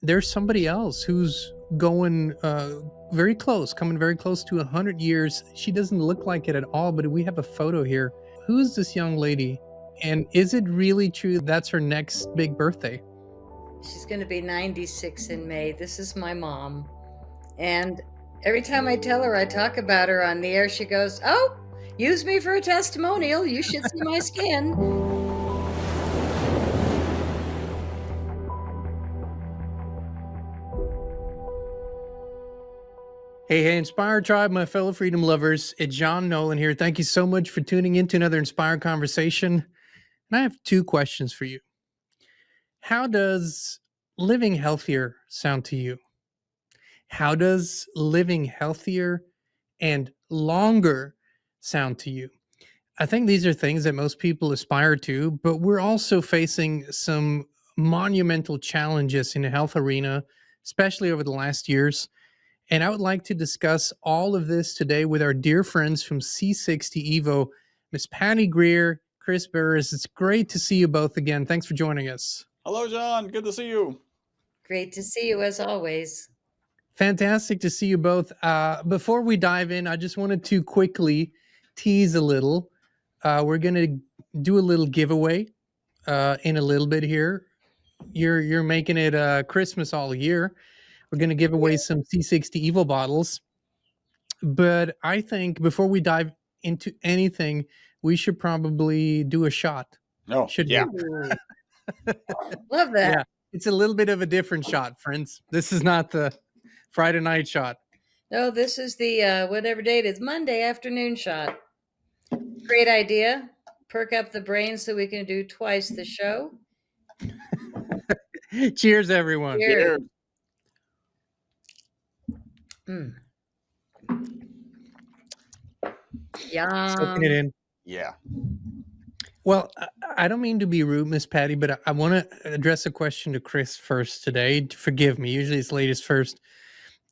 there's somebody else who's going very close, coming very close to 100 years. She doesn't look like it at all, but we have a photo here. Who is this young lady? And is it really true that's her next big birthday? She's going to be 96 in May. This is my mom. And every time I tell her I talk about her on the air, she goes, "Oh, use me for a testimonial. You should see my skin." Hey, hey, Inspired Tribe, my fellow freedom lovers. It's John Nolan here. Thank you so much for tuning in to another Inspired Conversation. And I have two questions for you. How does living healthier sound to you? How does living healthier and longer sound to you? I think these are things that most people aspire to, but we're also facing some monumental challenges in the health arena, especially over the last years. And I would like to discuss all of this today with our dear friends from C60 EVO, Miss Patty Greer, Chris Burres. It's great to see you both again. Thanks for joining us. Hello, John. Good to see you. Great to see you as always. Fantastic to see you both. Before we dive in, I just wanted to quickly tease a little. We're going to do a little giveaway in a little bit here. You're making it Christmas all year. We're going to give away some C60 EVO bottles. But I think before we dive into anything, we should probably do a shot. Oh, Should yeah. Love that. Yeah. It's a little bit of a different shot, friends. This is not the Friday night shot. No, this is the whatever date is Monday afternoon shot. Great idea. Perk up the brain so we can do twice the show. Cheers, everyone. Cheers. Mm. Yum. Soaking it in. Yeah. Well, I don't mean to be rude, Miss Patty, but I want to address a question to Chris first today. Forgive me. Usually it's ladies first.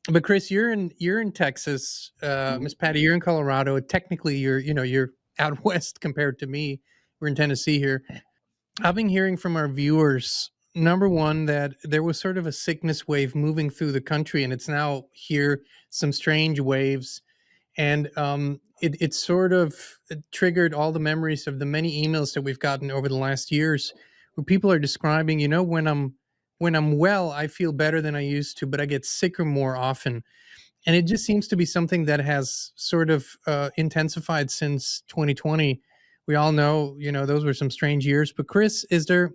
But Chris, you're in Texas. Miss Patty, you're in Colorado. Technically, you're out west compared to me. We're in Tennessee here. I've been hearing from our viewers, number one, that there was sort of a sickness wave moving through the country, and it's now here, some strange waves. And it sort of triggered all the memories of the many emails that we've gotten over the last years where people are describing, when I'm well, I feel better than I used to, but I get sicker more often. And it just seems to be something that has sort of intensified since 2020. We all know, those were some strange years. But Chris, is there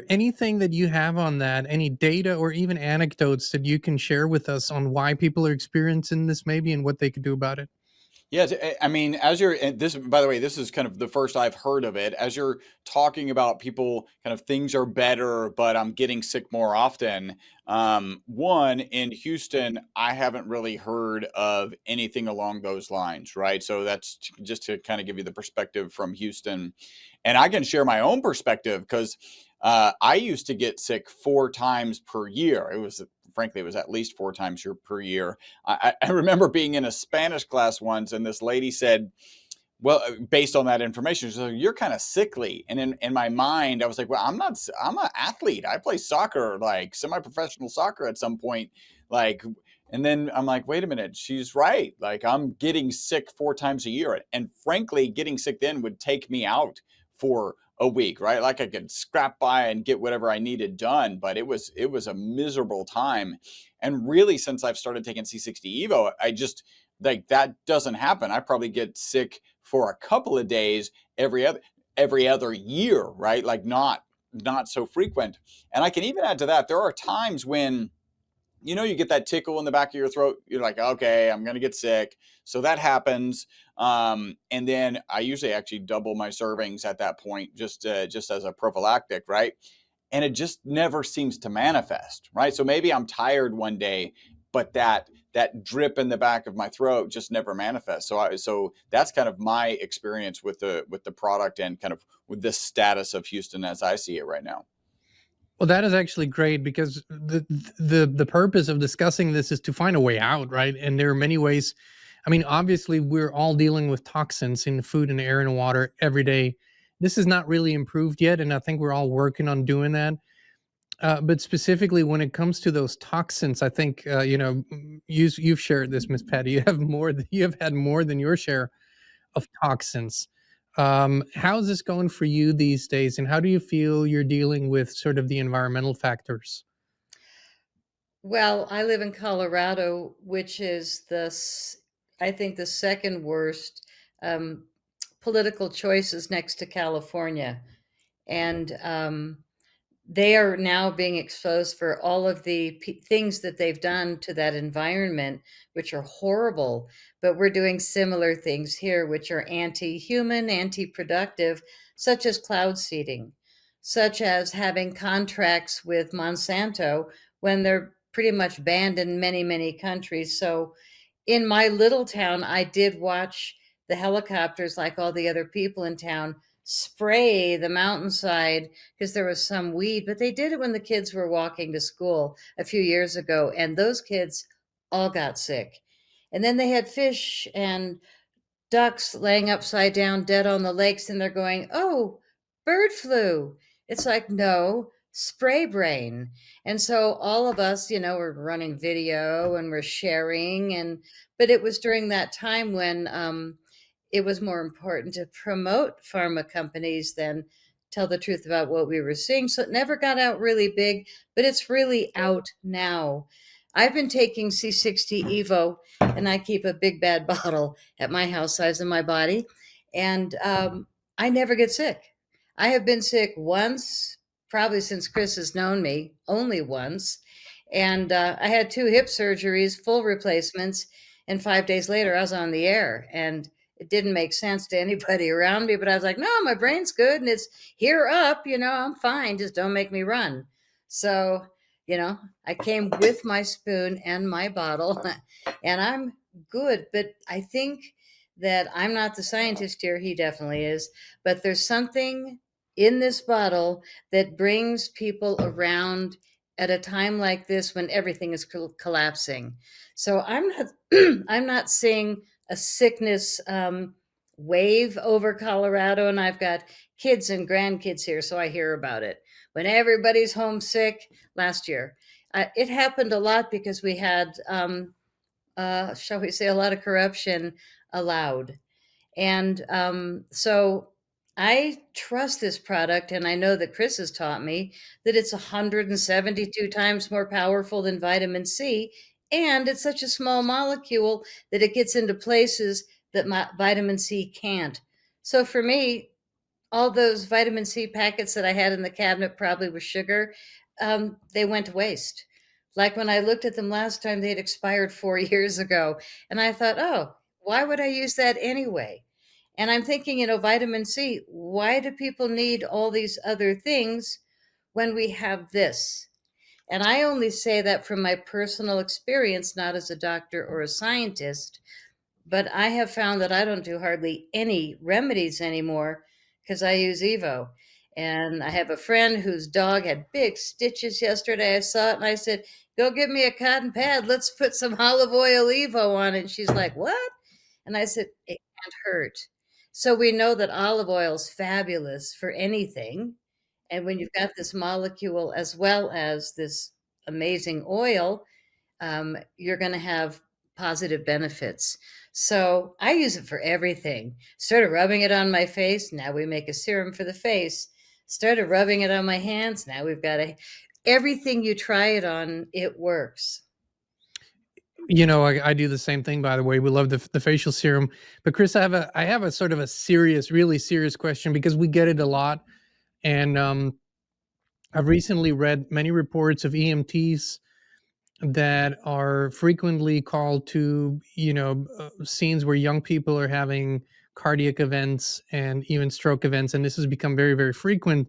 anything that you have on that, any data or even anecdotes that you can share with us on why people are experiencing this maybe and what they could do about it? Yes, I mean, by the way, this is kind of the first I've heard of it. As you're talking about people, kind of things are better, but I'm getting sick more often. One, in Houston, I haven't really heard of anything along those lines, right? So that's just to kind of give you the perspective from Houston. And I can share my own perspective because I used to get sick 4 times per year. Frankly, it was at least 4 times per year. I remember being in a Spanish class once, and this lady said, well, based on that information, she said, "You're kind of sickly." And in my mind, I was like, well, I'm an athlete. I play soccer, like semi-professional soccer at some point. And then I'm like, wait a minute, she's right. Like, I'm getting sick 4 times a year. And frankly, getting sick then would take me out for a week, right? Like, I could scrap by and get whatever I needed done, but it was a miserable time. And really, since I've started taking C60 EVO, I just, like, that doesn't happen. I probably get sick for a couple of days every other year, right? Like, not so frequent. And I can even add to that, there are times when you get that tickle in the back of your throat. You're like, okay, I'm going to get sick. So that happens. And then I usually actually double my servings at that point, just as a prophylactic, right? And it just never seems to manifest, right? So maybe I'm tired one day, but that drip in the back of my throat just never manifests. So that's kind of my experience with the product and kind of with the status of Houston as I see it right now. Well, that is actually great because the purpose of discussing this is to find a way out, right? And there are many ways. I mean, obviously, we're all dealing with toxins in food and air and water every day. This is not really improved yet, and I think we're all working on doing that. But specifically when it comes to those toxins, I think you've shared this, Miss Patty. You have had more than your share of toxins. How's this going for you these days, and how do you feel you're dealing with sort of the environmental factors? Well, I live in Colorado, which is I think the second worst um, political choices next to California. And they are now being exposed for all of the things that they've done to that environment, which are horrible. But we're doing similar things here, which are anti human, anti productive, such as cloud seeding, such as having contracts with Monsanto when they're pretty much banned in many, many countries. So in my little town, I did watch the helicopters, like all the other people in town, spray the mountainside because there was some weed, but they did it when the kids were walking to school a few years ago, and those kids all got sick. And then they had fish and ducks laying upside down dead on the lakes, and they're going, oh, bird flu. It's like, no, spray brain. And so all of us, we're running video and we're sharing. But it was during that time when it was more important to promote pharma companies than tell the truth about what we were seeing. So it never got out really big, but it's really out now. I've been taking C60 EVO, and I keep a big bad bottle at my house, size of my body, and I never get sick. I have been sick once, probably since Chris has known me, only once. And I had 2 hip surgeries, full replacements, and 5 days later I was on the air. And it didn't make sense to anybody around me, but I was like, no, my brain's good and it's here up, I'm fine. Just don't make me run. So, I came with my spoon and my bottle and I'm good. But I think that I'm not the scientist here. He definitely is. But there's something in this bottle that brings people around at a time like this when everything is collapsing. So I'm not, I'm not seeing a sickness wave over Colorado, and I've got kids and grandkids here, so I hear about it. When everybody's homesick last year, it happened a lot because we had, shall we say, a lot of corruption allowed. And so I trust this product, and I know that Chris has taught me that it's 172 times more powerful than vitamin C, and it's such a small molecule that it gets into places that vitamin C can't. So for me, all those vitamin C packets that I had in the cabinet, probably with sugar, they went to waste. Like when I looked at them last time, they had expired 4 years ago. And I thought, oh, why would I use that anyway? And I'm thinking, vitamin C, why do people need all these other things when we have this? And I only say that from my personal experience, not as a doctor or a scientist, but I have found that I don't do hardly any remedies anymore because I use Evo. And I have a friend whose dog had big stitches yesterday. I saw it and I said, go get me a cotton pad. Let's put some olive oil Evo on it. And she's like, what? And I said, it can't hurt. So we know that olive oil is fabulous for anything. And when you've got this molecule as well as this amazing oil, you're going to have positive benefits. So I use it for everything. Started rubbing it on my face. Now we make a serum for the face. Started rubbing it on my hands. Now we've got everything you try it on, it works. I do the same thing, by the way. We love the facial serum. But Chris, I have a sort of a really serious question because we get it a lot. And I've recently read many reports of EMTs that are frequently called to, scenes where young people are having cardiac events and even stroke events. And this has become very, very frequent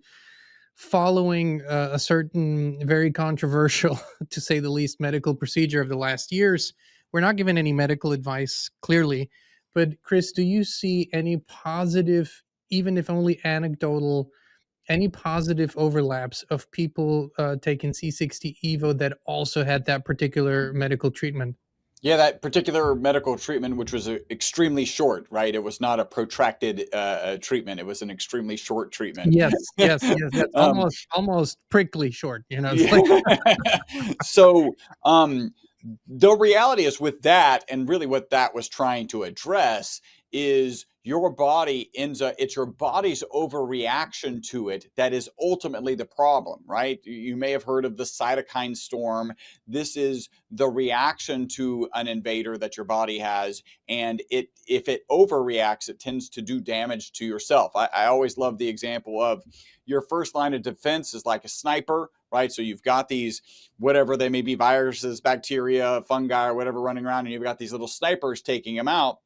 following a certain very controversial, to say the least, medical procedure of the last years. We're not given any medical advice, clearly. But Chris, do you see any positive, even if only anecdotal, any positive overlaps of people taking C60 EVO that also had that particular medical treatment? Yeah, that particular medical treatment, which was extremely short, right? It was not a protracted treatment. It was an extremely short treatment. Yes, yes, yes. That's um, almost prickly short. It's like yeah. So, the reality is with that, and really what that was trying to address is your body ends up, it's your body's overreaction to it that is ultimately the problem, right? You may have heard of the cytokine storm. This is the reaction to an invader that your body has. And if it overreacts, it tends to do damage to yourself. I always love the example of your first line of defense is like a sniper, right? So you've got these, whatever they may be, viruses, bacteria, fungi, or whatever running around, and you've got these little snipers taking them out.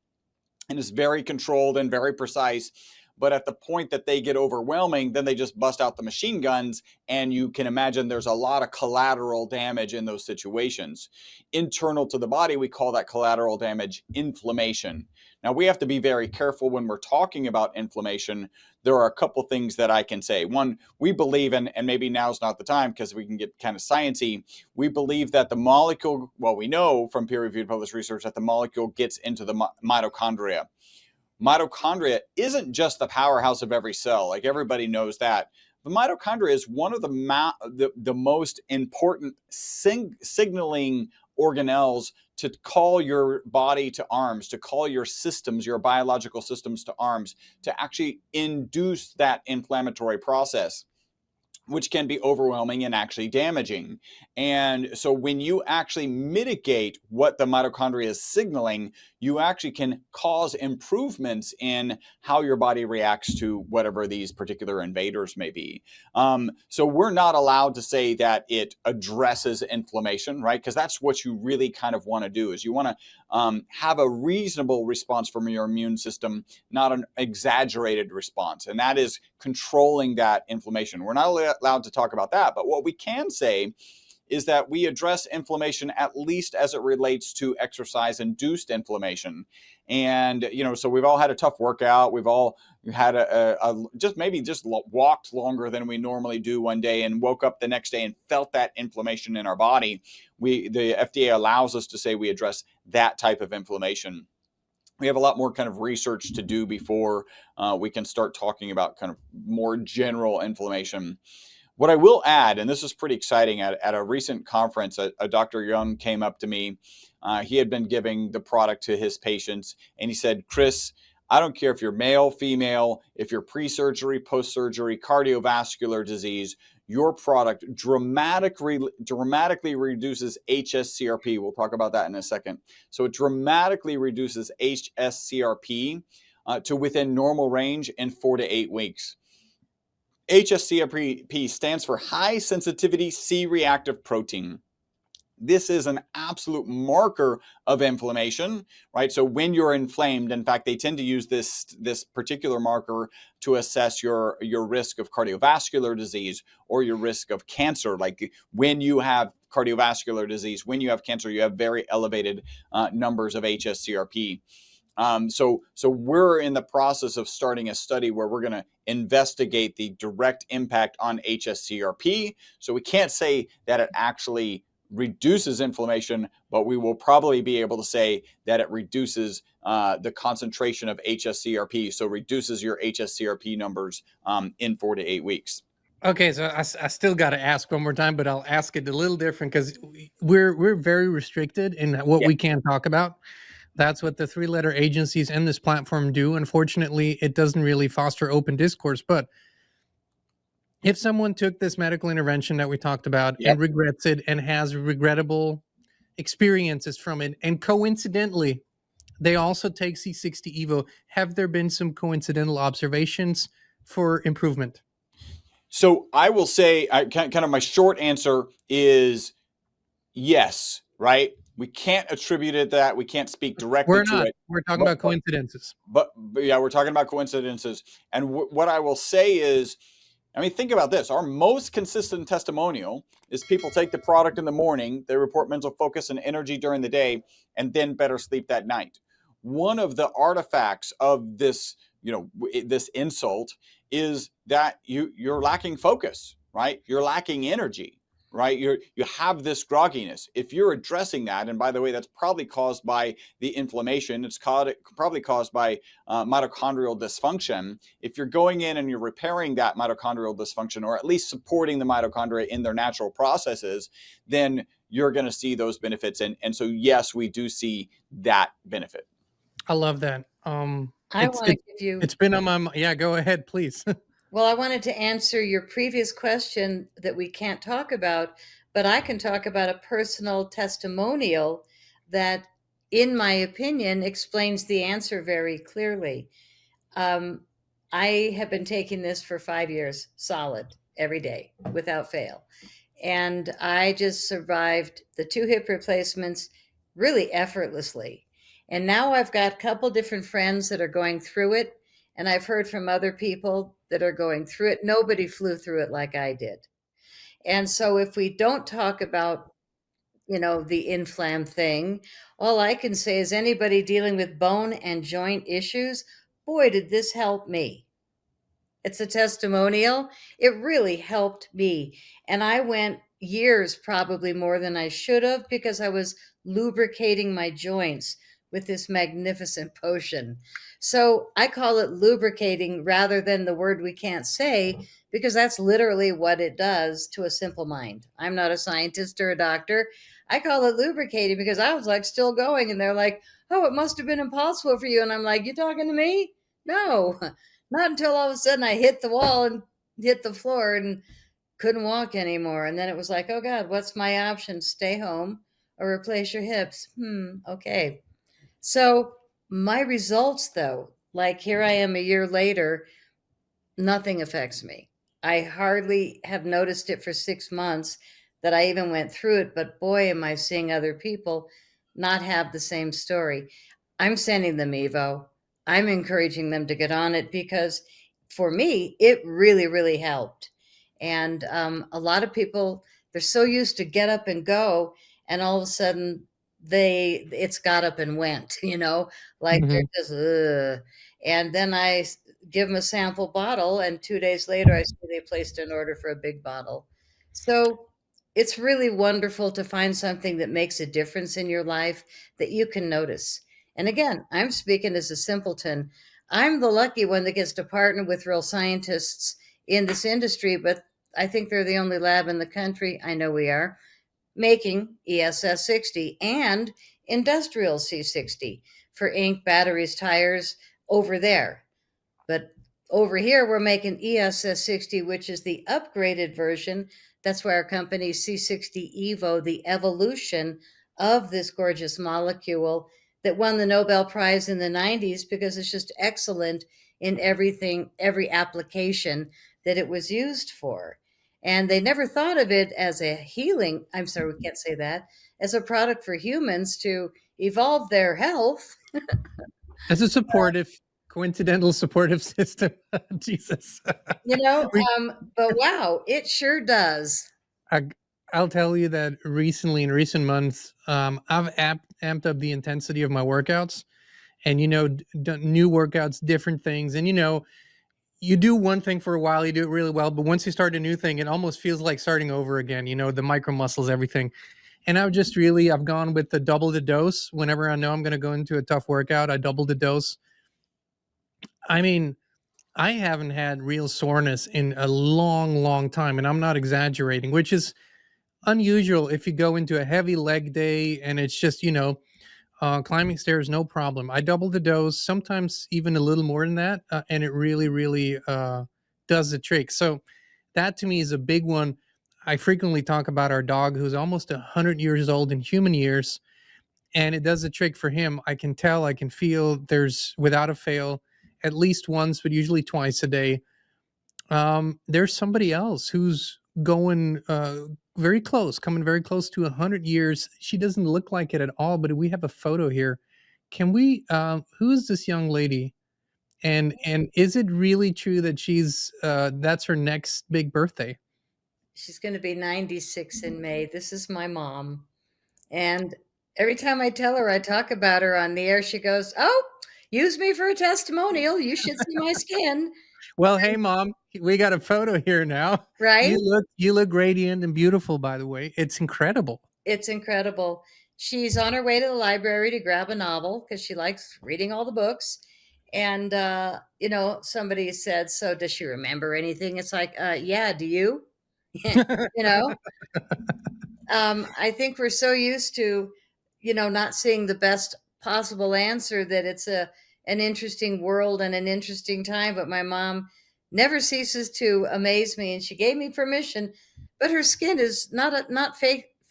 And it's very controlled and very precise. But at the point that they get overwhelming, then they just bust out the machine guns. And you can imagine there's a lot of collateral damage in those situations. Internal to the body, we call that collateral damage inflammation. Now, we have to be very careful when we're talking about inflammation. There are a couple things that I can say. One, we believe, and maybe now's not the time because we can get kind of sciencey, we believe that the molecule, well, we know from peer-reviewed published research that the molecule gets into the mitochondria. Mitochondria isn't just the powerhouse of every cell, like everybody knows that. The mitochondria is one of the most important signaling organelles to call your body to arms, to call your systems, your biological systems to arms, to actually induce that inflammatory process, which can be overwhelming and actually damaging. And so when you actually mitigate what the mitochondria is signaling, you actually can cause improvements in how your body reacts to whatever these particular invaders may be. So we're not allowed to say that it addresses inflammation, right? Because that's what you really kind of want to do, is you want to have a reasonable response from your immune system, not an exaggerated response. And that is controlling that inflammation. We're not allowed to talk about that. But what we can say is that we address inflammation at least as it relates to exercise-induced inflammation. And, so we've all had a tough workout. We've all had just walked longer than we normally do one day and woke up the next day and felt that inflammation in our body. The FDA allows us to say we address that type of inflammation. We have a lot more kind of research to do before we can start talking about kind of more general inflammation. What I will add, and this is pretty exciting, at a recent conference, a Dr. Young came up to me. He had been giving the product to his patients, and he said, "Chris, I don't care if you're male, female, if you're pre-surgery, post-surgery, cardiovascular disease, your product dramatically reduces hsCRP." We'll talk about that in a second. So it dramatically reduces hsCRP to within normal range in 4 to 8 weeks. hsCRP stands for high sensitivity C-reactive protein. This is an absolute marker of inflammation, right? So when you're inflamed, in fact, they tend to use this particular marker to assess your risk of cardiovascular disease or your risk of cancer. Like when you have cardiovascular disease, when you have cancer, you have very elevated numbers of hsCRP. So we're in the process of starting a study where we're going to investigate the direct impact on hsCRP. So we can't say that it actually reduces inflammation, but we will probably be able to say that it reduces the concentration of hsCRP. So reduces your hsCRP numbers in 4 to 8 weeks. Okay, so I still got to ask one more time, but I'll ask it a little different because we're very restricted in what we can talk about. That's what the 3-letter agencies and this platform do. Unfortunately, it doesn't really foster open discourse. But if someone took this medical intervention that we talked about and regrets it and has regrettable experiences from it, and coincidentally, they also take C60 EVO, have there been some coincidental observations for improvement? So I will say, kind of my short answer is yes, right? We can't attribute it that. We can't speak directly to it. We're talking about coincidences. But yeah, we're talking about coincidences. And what I will say is, I mean, think about this. Our most consistent testimonial is people take the product in the morning, they report mental focus and energy during the day, and then better sleep that night. One of the artifacts of this, this insult is that you're lacking focus, right? You're lacking energy. right? You have this grogginess. If you're addressing that, and by the way, that's probably caused by the inflammation. It's probably caused by mitochondrial dysfunction. If you're going in and you're repairing that mitochondrial dysfunction, or at least supporting the mitochondria in their natural processes, then you're going to see those benefits. And so, yes, we do see that benefit. I love that. I want to give you. It's been on my. Yeah, go ahead, please. Well, I wanted to answer your previous question that we can't talk about, but I can talk about a personal testimonial that, in my opinion, explains the answer very clearly. I have been taking this for 5 years, solid, every day, without fail. And I just survived the 2 hip replacements really effortlessly. And now I've got a couple different friends that are going through it. And I've heard from other people that are going through it. Nobody flew through it like I did. And so if we don't talk about, the inflam thing, all I can say is anybody dealing with bone and joint issues, boy, did this help me. It's a testimonial. It really helped me. And I went years, probably more than I should have, because I was lubricating my joints with this magnificent potion. So I call it lubricating rather than the word we can't say, because that's literally what it does to a simple mind. I'm not a scientist or a doctor. I call it lubricating because I was like still going, and they're like, oh, it must have been impossible for you. And I'm like, you talking to me? No. Not until all of a sudden I hit the wall and hit the floor and couldn't walk anymore. And then it was like, oh God, what's my option? Stay home or replace your hips? Okay. So my results, though, like here I am a year later, nothing affects me. I hardly have noticed it for 6 months that I even went through it, but boy, am I seeing other people not have the same story. I'm sending them Evo. I'm encouraging them to get on it because for me, it really, really helped. And a lot of people, they're so used to get up and go, and all of a sudden it's got up and went, like they're Mhm. just, ugh. And then I give them a sample bottle, and 2 days later, I see they placed an order for a big bottle. So it's really wonderful to find something that makes a difference in your life that you can notice. And again, I'm speaking as a simpleton. I'm the lucky one that gets to partner with real scientists in this industry, but I think they're the only lab in the country, I know we are, making ESS 60 and industrial C60 for ink, batteries, tires over there. But over here, we're making ESS 60, which is the upgraded version. That's why our company C60 EVO, the evolution of this gorgeous molecule that won the Nobel Prize in the 90s because it's just excellent in everything, every application that it was used for. And they never thought of it as a healing, I'm sorry, we can't say that, as a product for humans to evolve their health. As a coincidental supportive system. Jesus. We, But wow, it sure does. I, I'll tell you that recently, in recent months, I've amped up the intensity of my workouts, and done new workouts, different things, and you do one thing for a while, you do it really well, but once you start a new thing, it almost feels like starting over again. The micro muscles, everything. And I've gone with the double the dose. Whenever I know I'm going to go into a tough workout, I double the dose. I mean, I haven't had real soreness in a long, long time, and I'm not exaggerating, which is unusual if you go into a heavy leg day and it's just, climbing stairs, no problem. I double the dose, sometimes even a little more than that, and it really, really does the trick. So that to me is a big one. I frequently talk about our dog who's almost 100 years old in human years, and it does a trick for him. I can tell, I can feel there's without a fail, at least once, but usually twice a day. There's somebody else who's going very close, coming very close to 100 years. She doesn't look like it at all, but we have a photo here. Can we? Who is this young lady? And is it really true that that's her next big birthday? She's going to be 96 in May. This is my mom. And every time I tell her I talk about her on the air, she goes, oh, use me for a testimonial. You should see my skin. Well, hey, mom, we got a photo here now. Right? You look radiant and beautiful, by the way. It's incredible. It's incredible. She's on her way to the library to grab a novel because she likes reading all the books. And, somebody said, "So does she remember anything?" It's like, yeah, do you? you know, I think we're so used to, not seeing the best possible answer that it's an interesting world and an interesting time. But my mom never ceases to amaze me, and she gave me permission. But her skin is not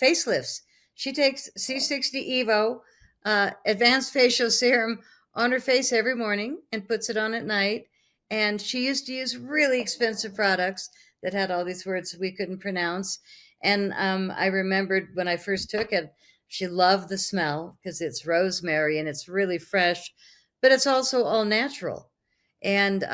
facelifts. She takes C60 EVO, advanced facial serum, on her face every morning and puts it on at night. And she used to use really expensive products that had all these words we couldn't pronounce. And I remembered when I first took it, she loved the smell because it's rosemary and it's really fresh, but it's also all natural. And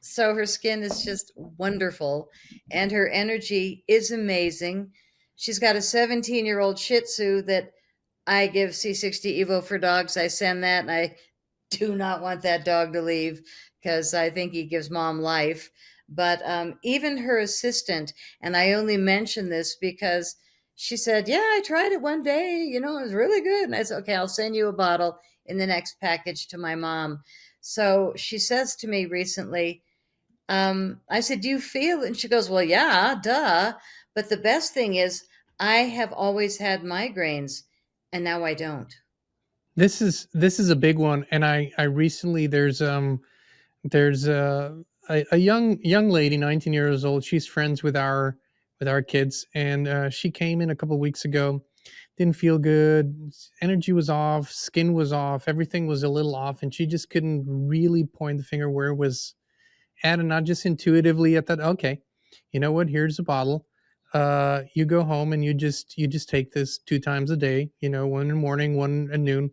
so her skin is just wonderful and her energy is amazing. She's got a 17-year-old Shih Tzu that I give C60 Evo for dogs. I send that, and I do not want that dog to leave because I think he gives mom life. But even her assistant, and I only mention this because she said, "Yeah, I tried it one day. It was really good." And I said, "Okay, I'll send you a bottle in the next package to my mom." So she says to me recently, I said, "Do you feel it?" And she goes, "Well, yeah, duh. But the best thing is, I have always had migraines, and now I don't." This is a big one, and I recently there's a young lady, 19 years old. She's friends with our kids, and she came in a couple weeks ago. Didn't feel good. Energy was off, skin was off, everything was a little off, and she just couldn't really point the finger where it was at. And not just intuitively, I thought, okay, you know what? Here's a bottle. You go home and you just take this 2 times a day. One in the morning, one at noon,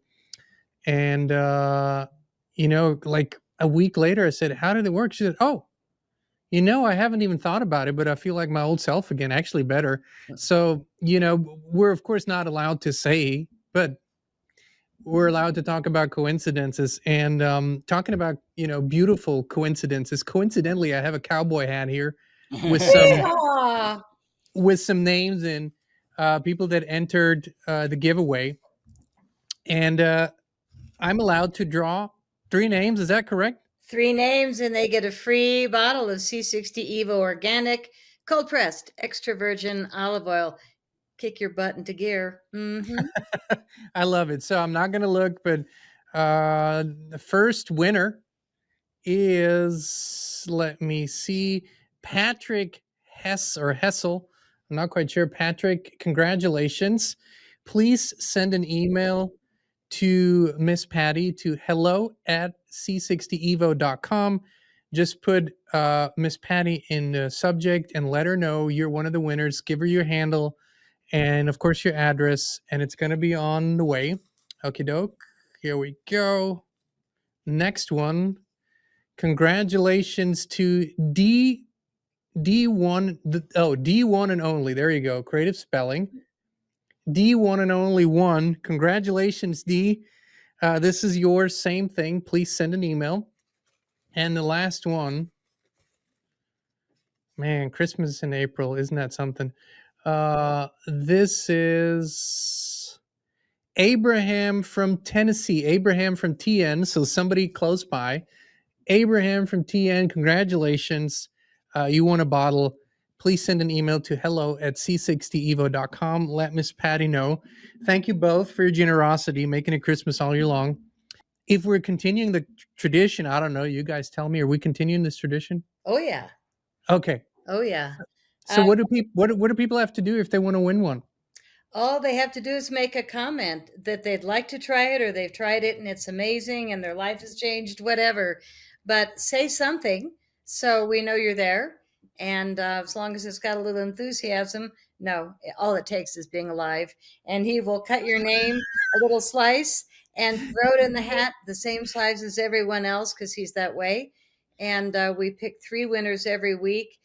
and like a week later, I said, "How did it work?" She said, "Oh, I haven't even thought about it, but I feel like my old self again, actually better." So, we're of course not allowed to say, but we're allowed to talk about coincidences, and talking about, beautiful coincidences. Coincidentally, I have a cowboy hat here with some Yeehaw! with some names and people that entered the giveaway, and I'm allowed to draw 3 names. Is that correct? 3 names, and they get a free bottle of C60 EVO Organic, cold pressed, extra virgin olive oil. Kick your butt into gear. I love it. So I'm not going to look, but the first winner is, let me see, Patrick Hessel. I'm not quite sure. Patrick, congratulations. Please send an email to Miss Patty to hello@c60evo.com. Just put Miss Patty in the subject and let her know you're one of the winners. Give her your handle and, of course, your address, and it's going to be on the way. Okie doke. Here we go. Next one. Congratulations to D1. D1 and only. There you go. Creative spelling. D1 and only one. Congratulations, D. This is yours. Same thing. Please send an email. And the last one, man, Christmas in April. Isn't that something? This is Abraham from Tennessee. Abraham from TN. So somebody close by. Abraham from TN, congratulations. You won a bottle. Please send an email to hello@c60evo.com. Let Miss Patty know. Thank you both for your generosity, making it Christmas all year long. If we're continuing the tradition, I don't know, you guys tell me, are we continuing this tradition? Oh, yeah. Okay. Oh, yeah. So what do people have to do if they want to win one? All they have to do is make a comment that they'd like to try it or they've tried it and it's amazing and their life has changed, whatever. But say something so we know you're there. And as long as it's got a little enthusiasm, no, all it takes is being alive. And he will cut your name a little slice and throw it in the hat the same size as everyone else because he's that way. And we pick 3 winners every week.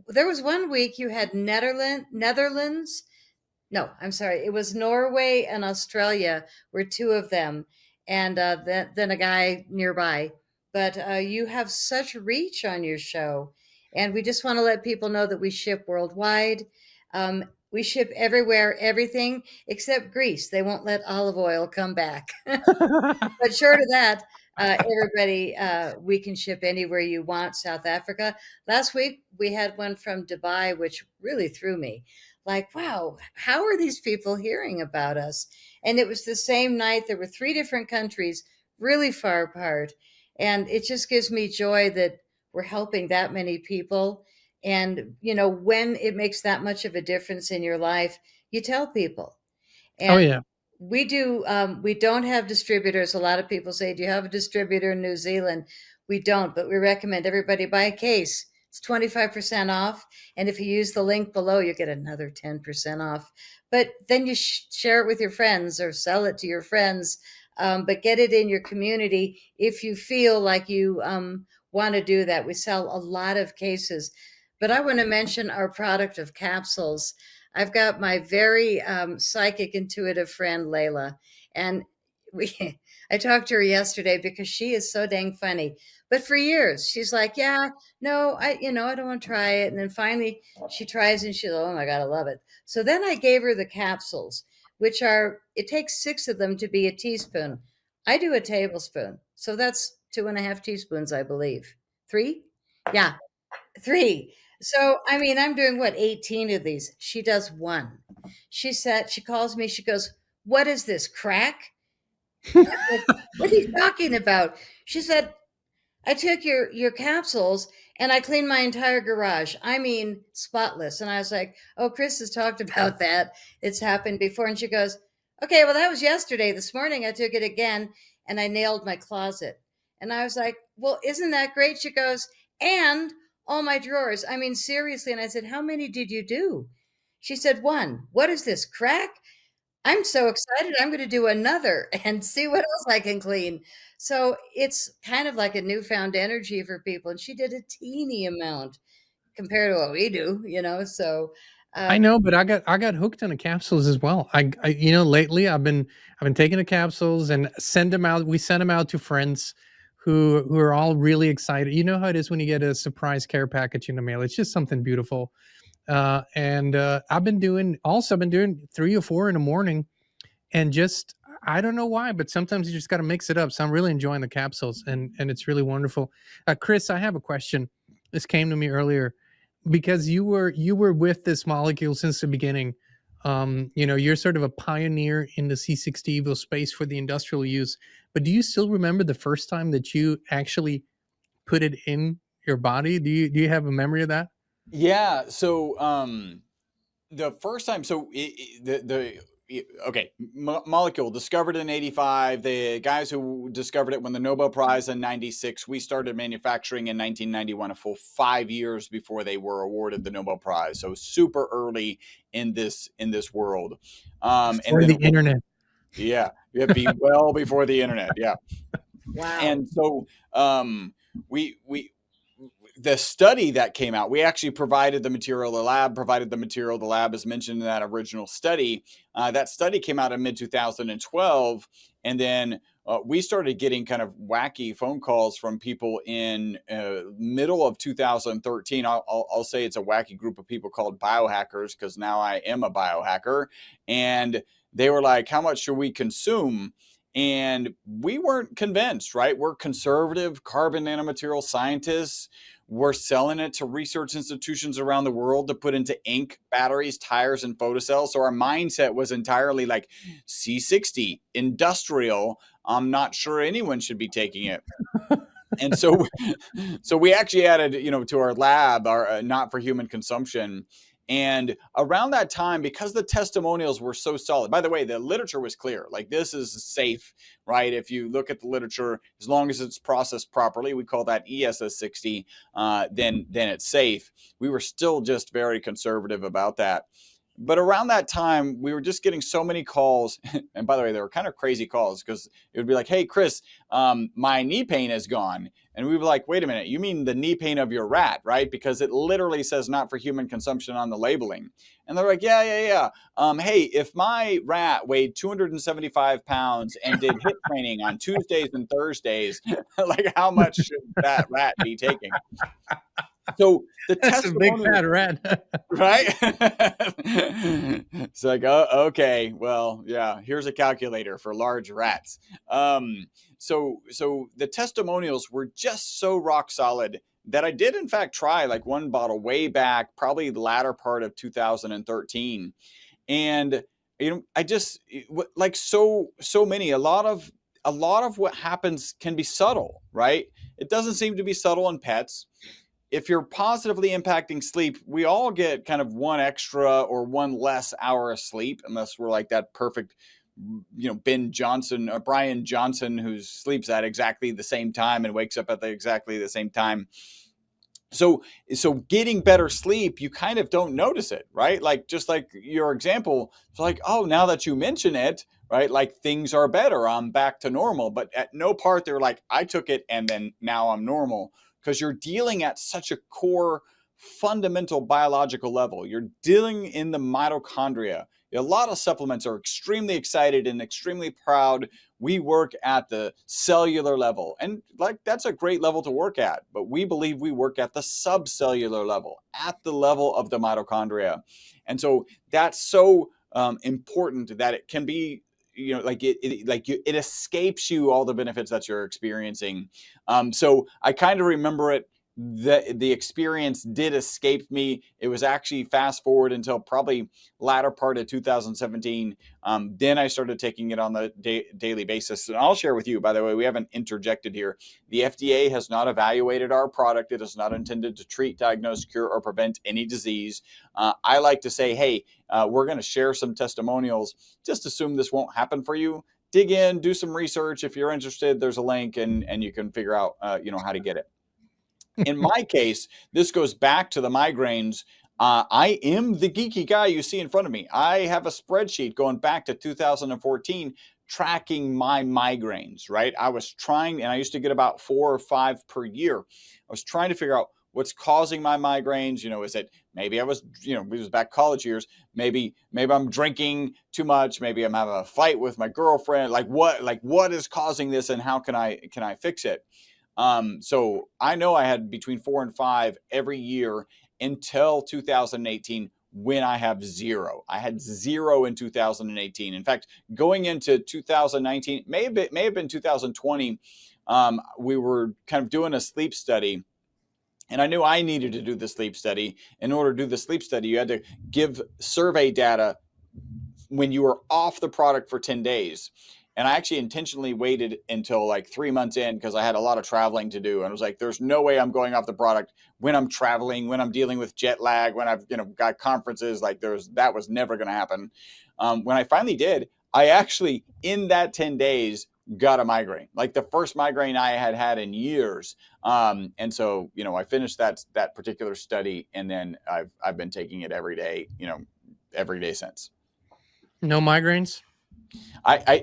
There was one week you had Netherlands. No, I'm sorry. It was Norway and Australia were 2 of them, and then a guy nearby. but you have such reach on your show. And we just want to let people know that we ship worldwide. We ship everywhere, everything except Greece. They won't let olive oil come back. But short of that, everybody, we can ship anywhere you want. South Africa. Last week we had one from Dubai, which really threw me. Like, wow, how are these people hearing about us? And it was the same night. There were three different countries, really far apart, and it just gives me joy that we're helping that many people. And when it makes that much of a difference in your life, you tell people. Oh And yeah. we don't have distributors. A lot of people say, do you have a distributor in New Zealand? We don't, but we recommend everybody buy a case. It's 25% off. And if you use the link below, you get another 10% off. But then you share it with your friends or sell it to your friends. But get it in your community if you feel like you want to do that. We sell a lot of cases. But I want to mention our product of capsules. I've got my very psychic, intuitive friend Layla, and we. I talked to her yesterday because she is so dang funny. But for years, she's like, "Yeah, no, I don't want to try it." And then finally, she tries, and she's, "Oh my God, I love it." So then I gave her the capsules, which are. It takes 6 of them to be a teaspoon. I do a tablespoon, so that's 2.5 teaspoons, I believe. 3, yeah. 3. So, I mean, I'm doing what, 18 of these. She does 1. She calls me, she goes, "What is this, crack?" I said, "What are you talking about?" She said, "I took your capsules and I cleaned my entire garage. I mean, spotless." And I was like, "Oh, Chris has talked about that. It's happened before." And she goes, "Okay, well, that was yesterday. This morning I took it again and I nailed my closet." And I was like, "Well, isn't that great?" She goes, "And all my drawers." I mean, seriously. And I said, "How many did you do?" She said, "1. What is this, crack?" I'm so excited. I'm going to do another and see what else I can clean. So it's kind of like a newfound energy for people. And she did a teeny amount compared to what we do. So, I um, know, but I got hooked on the capsules as well. Lately I've been taking the capsules and send them out. We send them out to friends who are all really excited. You know how it is when you get a surprise care package in the mail. It's just something beautiful. And I've been doing 3 or 4 in the morning, and just I don't know why, but sometimes you just got to mix it up. So I'm really enjoying the capsules, and it's really wonderful. Chris, I have a question. This came to me earlier because you were with this molecule since the beginning. You're sort of a pioneer in the C60 EVO space for the industrial use. But do you still remember the first time that you actually put it in your body? Do you have a memory of that? Yeah. So, the first time, so okay, molecule discovered in 85. The guys who discovered it won the Nobel Prize in 96. We started manufacturing in 1991, a full 5 years before they were awarded the Nobel Prize. So super early in this world. And For the then internet. yeah, it'd be well before the internet. Yeah. wow. And so we the study that came out, we actually provided the material, the lab provided the material, the lab is mentioned in that original study. That study came out in mid 2012, and then we started getting kind of wacky phone calls from people in middle of 2013. I'll say it's a wacky group of people called biohackers, because now I am a biohacker, and they were like, "How much should we consume?" And we weren't convinced, right? We're conservative carbon nanomaterial scientists. We're selling it to research institutions around the world to put into ink, batteries, tires, and photocells. So our mindset was entirely like C60, industrial. I'm not sure anyone should be taking it. And so we actually added, to our lab, our not for human consumption. And around that time, because the testimonials were so solid, by the way, the literature was clear. Like, this is safe, right? If you look at the literature, as long as it's processed properly, we call that ESS60, then it's safe. We were still just very conservative about that. But around that time, we were just getting so many calls. And by the way, they were kind of crazy calls because it would be like, hey, Chris, my knee pain is gone. And we were like, wait a minute, you mean the knee pain of your rat, right? Because it literally says not for human consumption on the labeling. And they're like, yeah. Hey, if my rat weighed 275 pounds and did HIIT training on Tuesdays and Thursdays, like how much should that rat be taking? So the That's a big testimonial, fat rat. right? It's like, oh, okay, well, yeah, here's a calculator for large rats. So the testimonials were just so rock solid that I did in fact try like one bottle way back, probably the latter part of 2013. And I just like so many, a lot of what happens can be subtle, right? It doesn't seem to be subtle in pets. If you're positively impacting sleep, we all get kind of one extra or one less hour of sleep, unless we're like that perfect, Brian Johnson, who sleeps at exactly the same time and wakes up at exactly the same time. So getting better sleep, you kind of don't notice it, right? Like, just like your example, it's like, oh, now that you mention it, right? Like things are better. I'm back to normal. But at no part they're like, I took it and then now I'm normal. Because you're dealing at such a core, fundamental biological level. You're dealing in the mitochondria. A lot of supplements are extremely excited and extremely proud. We work at the cellular level. And like, that's a great level to work at. But we believe we work at the subcellular level, at the level of the mitochondria. And so that's so important that it can be, it escapes you all the benefits that you're experiencing. So I kind of remember it. The experience did escape me. It was actually fast forward until probably latter part of 2017. Then I started taking it on the daily basis. And I'll share with you, by the way, we haven't interjected here. The FDA has not evaluated our product. It is not intended to treat, diagnose, cure, or prevent any disease. I like to say, hey, we're going to share some testimonials. Just assume this won't happen for you. Dig in, do some research. If you're interested, there's a link and you can figure out, how to get it. In my case, this goes back to the migraines. I am the geeky guy you see in front of me. I have a spreadsheet going back to 2014 tracking my migraines, right? I was trying, and I used to get about 4 or 5 per year. I was trying to figure out what's causing my migraines. Is it maybe I was, it was back college years. Maybe I'm drinking too much. Maybe I'm having a fight with my girlfriend. Like what is causing this, and how can I fix it? So I know I had between 4 and 5 every year until 2018, when I have 0. I had 0 in 2018. In fact, going into 2019, may have been 2020, we were kind of doing a sleep study. And I knew I needed to do the sleep study. In order to do the sleep study, you had to give survey data when you were off the product for 10 days. And I actually intentionally waited until like 3 months in, because I had a lot of traveling to do. And I was like, there's no way I'm going off the product when I'm traveling, when I'm dealing with jet lag, when I've got conferences. Like that was never going to happen. When I finally did, I actually, in that 10 days, got a migraine, like the first migraine I had in years. And so, I finished that particular study, and then I've been taking it every day, every day since. No migraines?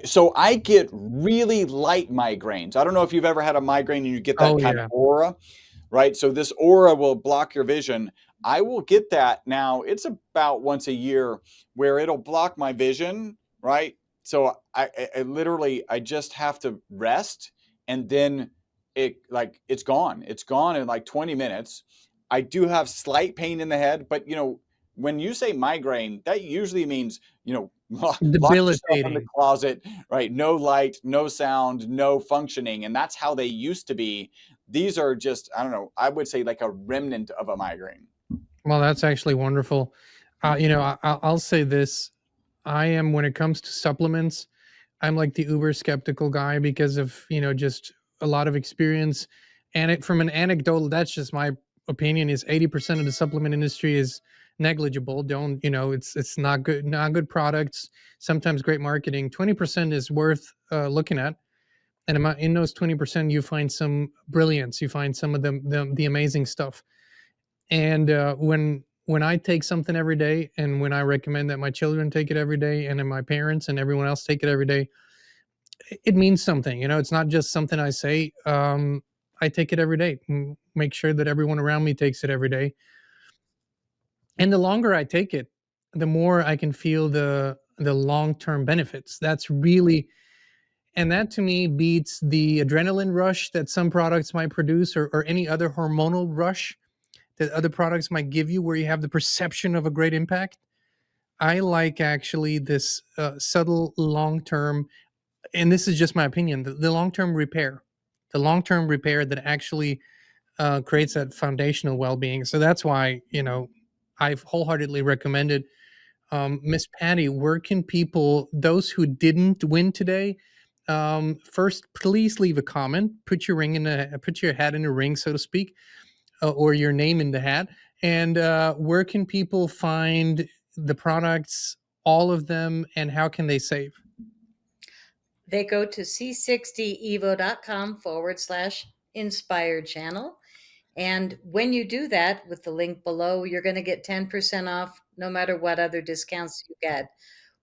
So I get really light migraines. I don't know if you've ever had a migraine and you get that kind of aura, right? So this aura will block your vision. I will get that now. It's about once a year where it'll block my vision, right? So I literally just have to rest, and then it's gone. It's gone in like 20 minutes. I do have slight pain in the head, but when you say migraine, that usually means, lock yourself in the closet, right? No light, no sound, no functioning. And that's how they used to be. These are just, I don't know, I would say like a remnant of a migraine. Well, that's actually wonderful. I'll say this. I am, when it comes to supplements, I'm like the uber skeptical guy because of, just a lot of experience. And from an anecdotal, that's just my opinion, is 80% of the supplement industry is negligible. It's not good products, sometimes great marketing. 20% is worth looking at. And in those 20%, you find some brilliance. You find some of the amazing stuff. And when when I take something every day, and when I recommend that my children take it every day, and then my parents and everyone else take it every day, it means something. It's not just something I say. I take it every day. Make sure that everyone around me takes it every day. And the longer I take it, the more I can feel the long-term benefits. That's really, and that to me beats the adrenaline rush that some products might produce, or any other hormonal rush that other products might give you, where you have the perception of a great impact. I like actually this subtle long term, and this is just my opinion, the long term repair, that actually creates that foundational well being. So that's why, I've wholeheartedly recommended. Miss Patty, where can people, those who didn't win today, first, please leave a comment, put your hat in a ring, so to speak, or your name in the hat. And where can people find the products, all of them, and how can they save? They go to c60evo.com/inspired channel. And when you do that with the link below, you're going to get 10% off no matter what other discounts you get.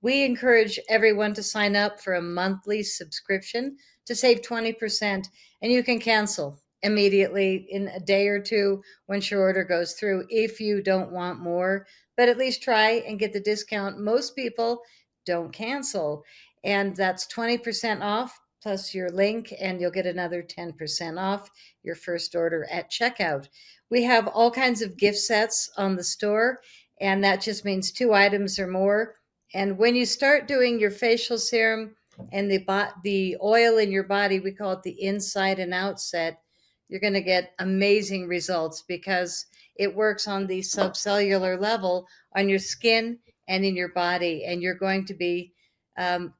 We encourage everyone to sign up for a monthly subscription to save 20%, and you can cancel immediately in a day or two once your order goes through if you don't want more, but at least try and get the discount. Most people don't cancel, and that's 20% off plus your link, and you'll get another 10% off your first order at checkout. We have all kinds of gift sets on the store, and that just means 2 items or more. And when you start doing your facial serum and the oil in your body, we call it the inside and out set, you're going to get amazing results because it works on the subcellular level on your skin and in your body. And you're going to be, God,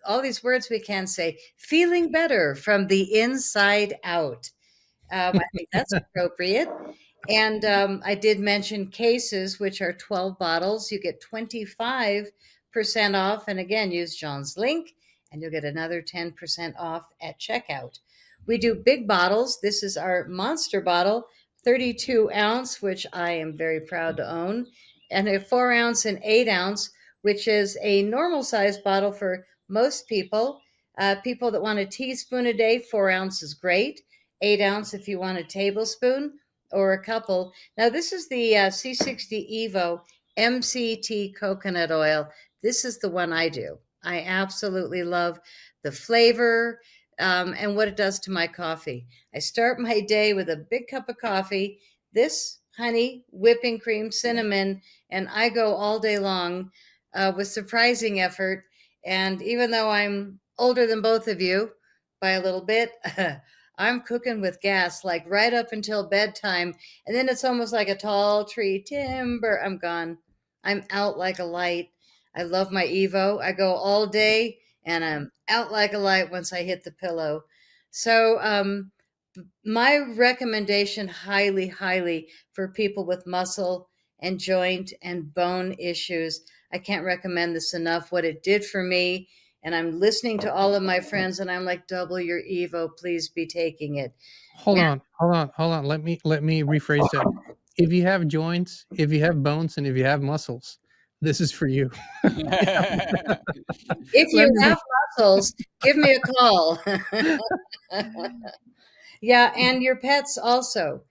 all these words we can say, feeling better from the inside out. I think that's appropriate. And I did mention cases, which are 12 bottles. You get 25% off. And again, use John's link, and you'll get another 10% off at checkout. We do big bottles. This is our monster bottle, 32 ounce, which I am very proud to own, and a 4 ounce and 8 ounce, which is a normal size bottle for most people. People that want a teaspoon a day, 4 ounce is great. 8 ounce if you want a tablespoon or a couple. Now, this is the C60 EVO MCT coconut oil. This is the one I do. I absolutely love the flavor and what it does to my coffee. I start my day with a big cup of coffee, this honey, whipping cream, cinnamon, and I go all day long with surprising effort. And even though I'm older than both of you by a little bit, I'm cooking with gas, like right up until bedtime. And then it's almost like a tall tree, timber. I'm gone. I'm out like a light. I love my Evo. I go all day and I'm out like a light once I hit the pillow. So, my recommendation highly, highly for people with muscle and joint and bone issues. I can't recommend this enough, what it did for me. And I'm listening to all of my friends and I'm like, double your Evo, please be taking it. Hold on, hold on, hold on. Let me rephrase that. If you have joints, if you have bones, and if you have muscles, this is for you. If Let you me have muscles, give me a call. Yeah, and your pets also.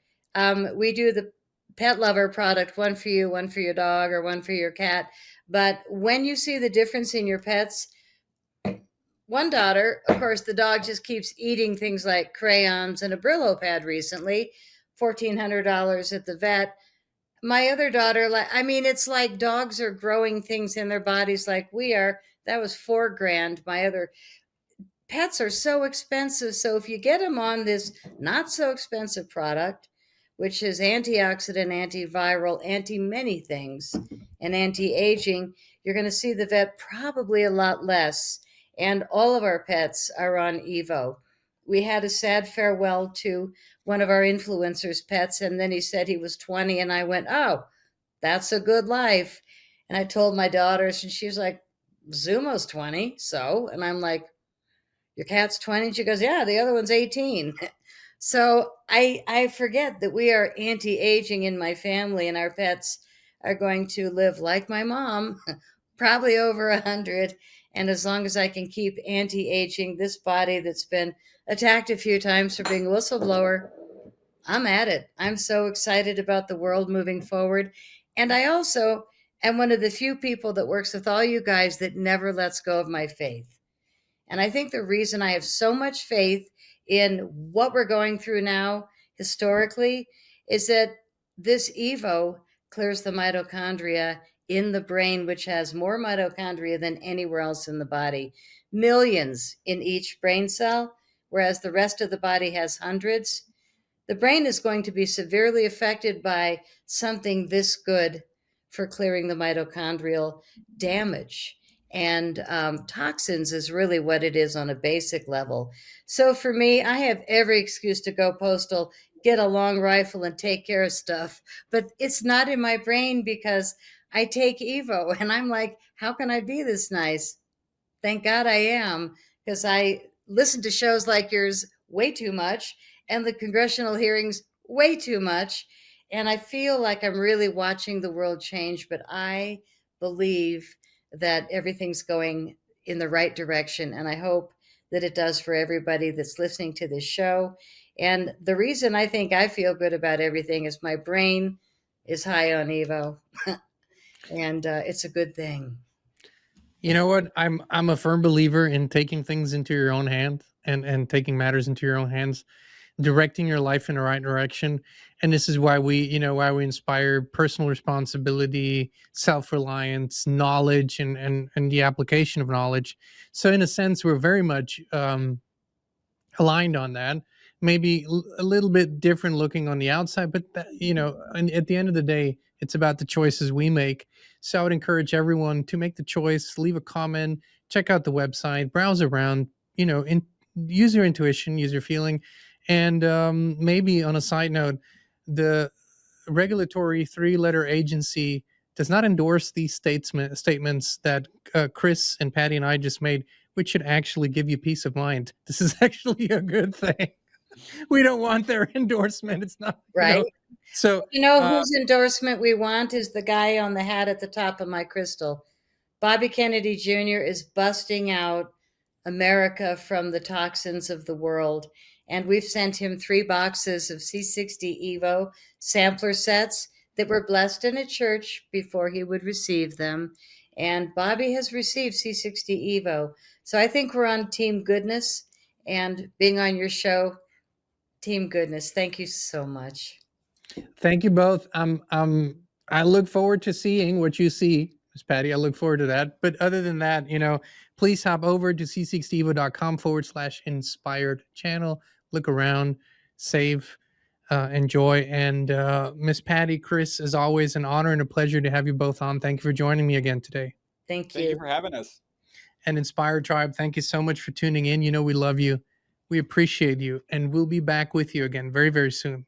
We do the pet lover product, one for you, one for your dog, or one for your cat. But when you see the difference in your pets, one daughter, of course, the dog just keeps eating things like crayons and a Brillo pad recently, $1,400 at the vet. My other daughter, like, I mean, it's like dogs are growing things in their bodies like we are. That was $4,000. My other pets are so expensive. So if you get them on this not so expensive product, which is antioxidant, antiviral, anti many things, and anti aging, you're going to see the vet probably a lot less. And all of our pets are on Evo. We had a sad farewell to one of our influencers' pets, and then he said he was 20, and I went, "Oh, that's a good life." And I told my daughters, and she was like, "Zumo's 20, so," and I'm like, "Your cat's 20?" And she goes, "Yeah, the other one's 18." So I forget that we are anti-aging in my family, and our pets are going to live like my mom, probably over 100. And as long as I can keep anti-aging this body that's been attacked a few times for being a whistleblower, I'm at it. I'm so excited about the world moving forward. And I also am one of the few people that works with all you guys that never lets go of my faith. And I think the reason I have so much faith in what we're going through now historically is that this EVO clears the mitochondria in the brain, which has more mitochondria than anywhere else in the body, millions in each brain cell, whereas the rest of the body has hundreds. The brain is going to be severely affected by something this good for clearing the mitochondrial damage. And toxins is really what it is on a basic level. So for me, I have every excuse to go postal, get a long rifle, and take care of stuff. But it's not in my brain because I take Evo, and I'm like, how can I be this nice? Thank God I am, because I listen to shows like yours way too much and the congressional hearings way too much. And I feel like I'm really watching the world change, but I believe that everything's going in the right direction. And I hope that it does for everybody that's listening to this show. And the reason I think I feel good about everything is my brain is high on Evo. And it's a good thing. You know what? I'm a firm believer in taking things into your own hand and taking matters into your own hands, directing your life in the right direction. And this is why we inspire personal responsibility, self-reliance, knowledge, and the application of knowledge. So in a sense, we're very much aligned on that. Maybe a little bit different looking on the outside, but and at the end of the day, it's about the choices we make. So I would encourage everyone to make the choice, leave a comment, check out the website, browse around, use your intuition, use your feeling. And maybe on a side note, the regulatory three-letter agency does not endorse these statements that Chris and Patty and I just made, which should actually give you peace of mind. This is actually a good thing. We don't want their endorsement. It's not Right. So whose endorsement we want is the guy on the hat at the top of my crystal. Bobby Kennedy Jr. is busting out America from the toxins of the world. And we've sent him 3 boxes of C60 EVO sampler sets that were blessed in a church before he would receive them. And Bobby has received C60 EVO. So I think we're on Team Goodness, and being on your show, Team Goodness. Thank you so much. Thank you both. I look forward to seeing what you see, Ms. Patty. I look forward to that. But other than that, please hop over to c60evo.com/inspired channel. Look around, save, enjoy. And Miss Patty, Chris, as always, an honor and a pleasure to have you both on. Thank you for joining me again today. Thank you. Thank you for having us. And Inspired Tribe, thank you so much for tuning in. We love you. We appreciate you. And we'll be back with you again very, very soon.